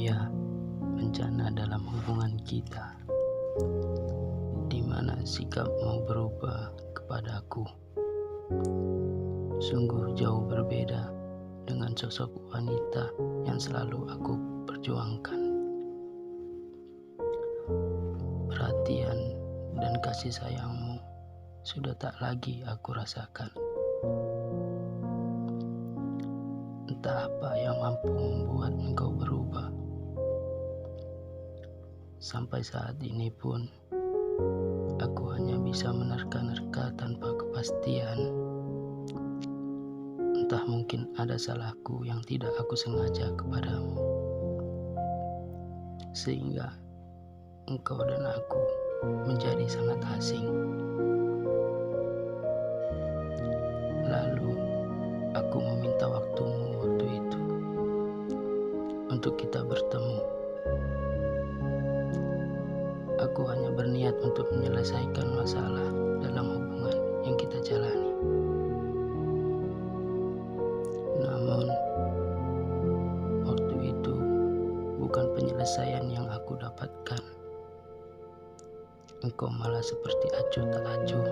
Ya, bencana dalam hubungan kita, di mana sikapmu berubah kepadaku sungguh jauh berbeda dengan sosok wanita yang selalu aku perjuangkan. Perhatian dan kasih sayangmu sudah tak lagi aku rasakan. Entah apa yang mampu membuat engkau berubah. Sampai saat ini pun, aku hanya bisa menerka-nerka tanpa kepastian. Entah mungkin ada salahku yang tidak aku sengaja kepadamu, sehingga engkau dan aku menjadi sangat asing. Lalu, aku meminta waktumu waktu itu untuk kita bertemu. Aku hanya berniat untuk menyelesaikan masalah dalam hubungan yang kita jalani. Namun, waktu itu bukan penyelesaian yang aku dapatkan. Engkau malah seperti acuh tak acuh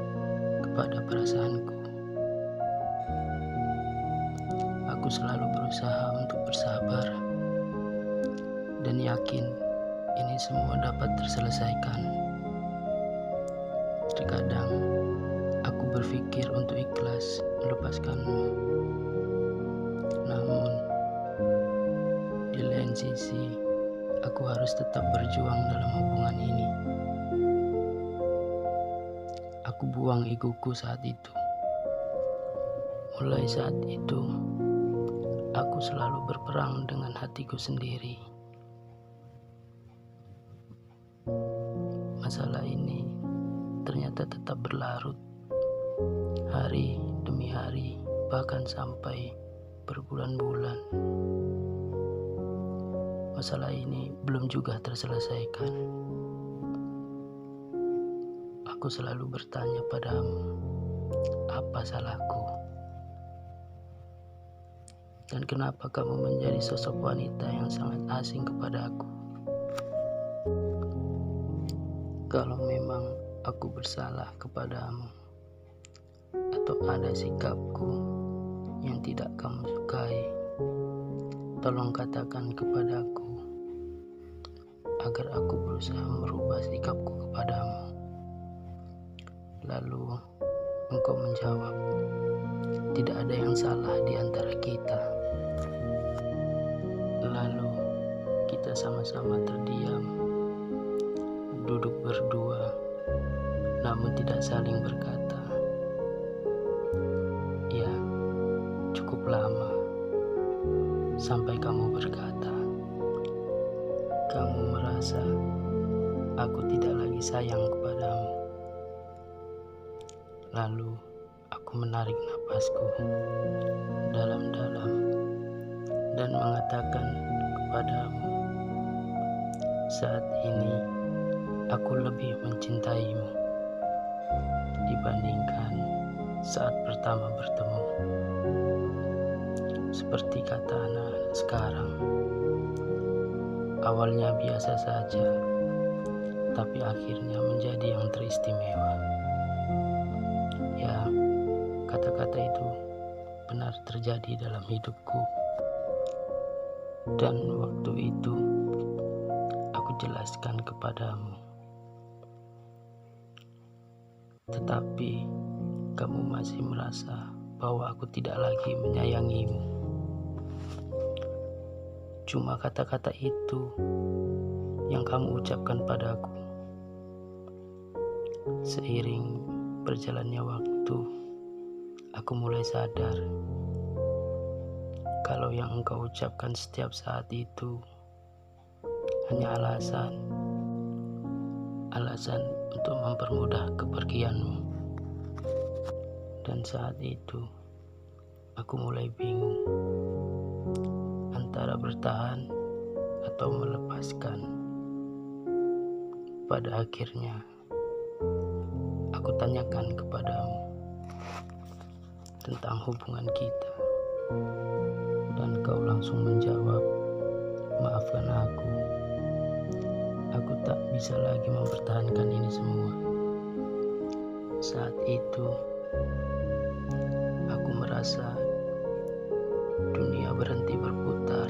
kepada perasaanku. Aku selalu berusaha untuk bersabar dan yakin ini semua dapat terselesaikan. Terkadang aku berpikir untuk ikhlas melepaskanmu. Namun, di lain sisi, aku harus tetap berjuang dalam hubungan ini. Aku buang egoku saat itu. Mulai saat itu, aku selalu berperang dengan hatiku sendiri. Masalah ini ternyata tetap berlarut, hari demi hari, bahkan sampai berbulan-bulan. Masalah ini belum juga terselesaikan. Aku selalu bertanya padamu, apa salahku? Dan kenapa kamu menjadi sosok wanita yang sangat asing kepadaku? Kalau memang aku bersalah kepadamu, atau ada sikapku yang tidak kamu sukai, tolong katakan kepadaku agar aku berusaha merubah sikapku kepadamu. Lalu engkau menjawab, tidak ada yang salah di antara kita. Lalu kita sama-sama terdiam, duduk berdua, namun tidak saling berkata. Ya, cukup lama sampai kamu berkata, kamu merasa aku tidak lagi sayang kepadamu. Lalu aku menarik napasku dalam-dalam dan mengatakan kepadamu, saat ini aku lebih mencintaimu dibandingkan saat pertama bertemu. Seperti kata anak-anak sekarang, awalnya biasa saja, tapi akhirnya menjadi yang teristimewa. Ya, kata-kata itu benar terjadi dalam hidupku. Dan waktu itu aku jelaskan kepadamu. Tetapi kamu masih merasa bahwa aku tidak lagi menyayangimu. Cuma kata-kata itu yang kamu ucapkan padaku. Seiring berjalannya waktu, aku mulai sadar kalau yang engkau ucapkan setiap saat itu hanya alasan untuk mempermudah kepergianmu. Dan saat itu aku mulai bingung antara bertahan atau melepaskan. Pada akhirnya aku tanyakan kepadamu tentang hubungan kita, dan kau langsung menjawab, maafkan aku bisa lagi mempertahankan ini semua. Saat itu, aku merasa dunia berhenti berputar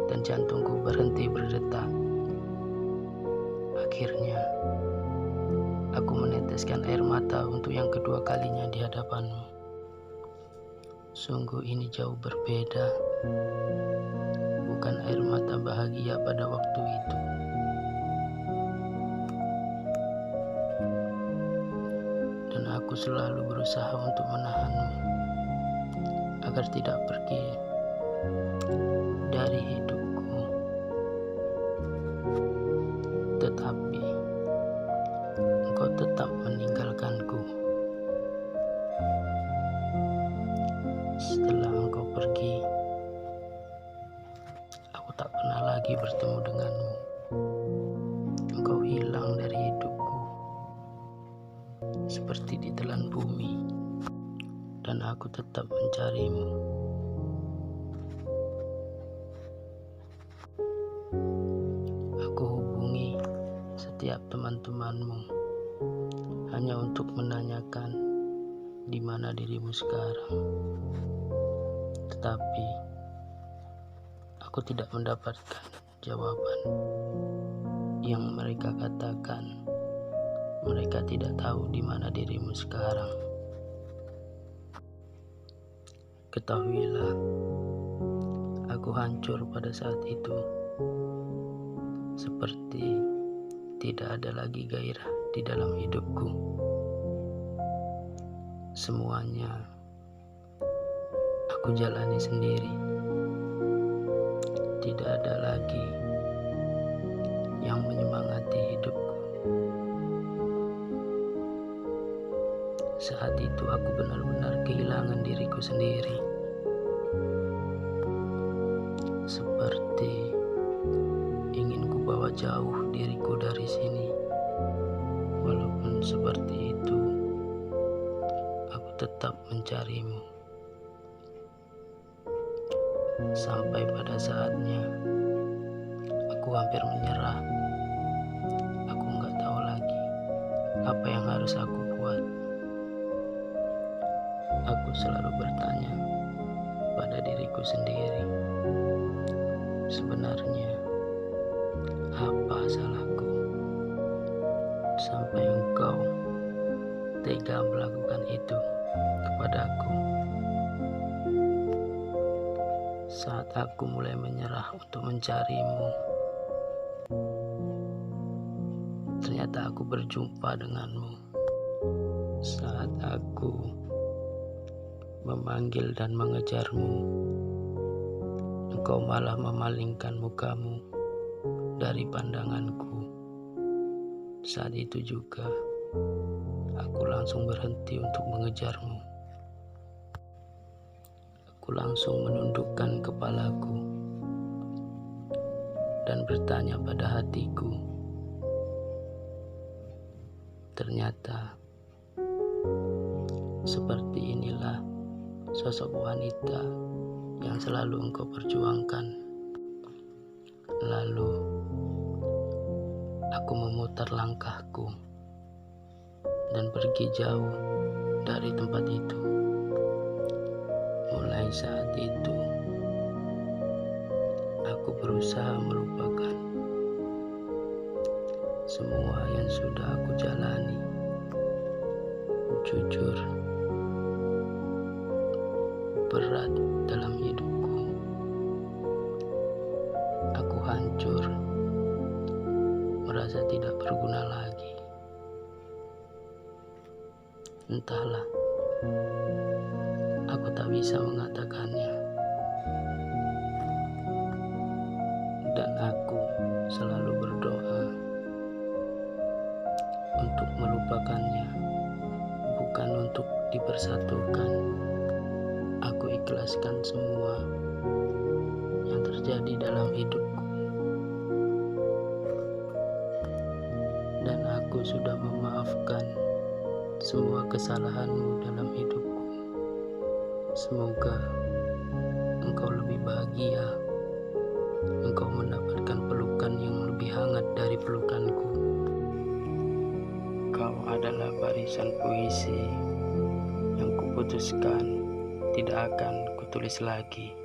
dan jantungku berhenti berdetak. Akhirnya, aku meneteskan air mata untuk yang kedua kalinya di hadapanmu. Sungguh ini jauh berbeda. Bukan air mata bahagia pada waktu itu. Dan aku selalu berusaha untuk menahanmu agar tidak pergi dari hidupku. Tetapi engkau tetap meninggalkanku. Setelah engkau pergi, aku tak pernah lagi bertemu denganmu. Engkau hilang dari hidupku seperti ditelan bumi, dan aku tetap mencarimu. Aku hubungi setiap teman-temanmu hanya untuk menanyakan di mana dirimu sekarang. Tetapi aku tidak mendapatkan jawaban. Yang mereka katakan, mereka tidak tahu di mana dirimu sekarang. Ketahuilah, aku hancur pada saat itu. Seperti tidak ada lagi gairah di dalam hidupku. Semuanya aku jalani sendiri. Tidak ada lagi yang menyemangati hidupku. Saat itu aku benar-benar kehilangan diriku sendiri. Seperti ingin ku bawa jauh diriku dari sini. Walaupun seperti itu, aku tetap mencarimu. Sampai pada saatnya, aku hampir menyerah. Aku nggak tahu lagi apa yang harus aku buat. Aku selalu bertanya pada diriku sendiri, sebenarnya apa salahku sampai engkau tega melakukan itu kepadaku. Saat aku mulai menyerah untuk mencarimu, ternyata aku berjumpa denganmu. Saat aku memanggil dan mengejarmu, engkau malah memalingkan mukamu dari pandanganku. Saat itu juga aku langsung berhenti untuk mengejarmu. Aku langsung menundukkan kepalaku dan bertanya pada hatiku. Ternyata seperti inilah sosok wanita yang selalu engkau perjuangkan. Lalu aku memutar langkahku dan pergi jauh dari tempat itu. Mulai saat itu, aku berusaha melupakan semua yang sudah aku jalani. Jujur, berat dalam hidupku. Aku hancur, merasa tidak berguna lagi. Entahlah, aku tak bisa mengatakannya. Dan aku selalu berdoa untuk melupakannya, bukan untuk dipersatukan. Aku ikhlaskan semua yang terjadi dalam hidupku. Dan aku sudah memaafkan semua kesalahanmu dalam hidupku. Semoga engkau lebih bahagia, engkau mendapatkan pelukan yang lebih hangat dari dari pelukanku. Kau adalah barisan puisi yang kuputuskan tidak akan kutulis lagi.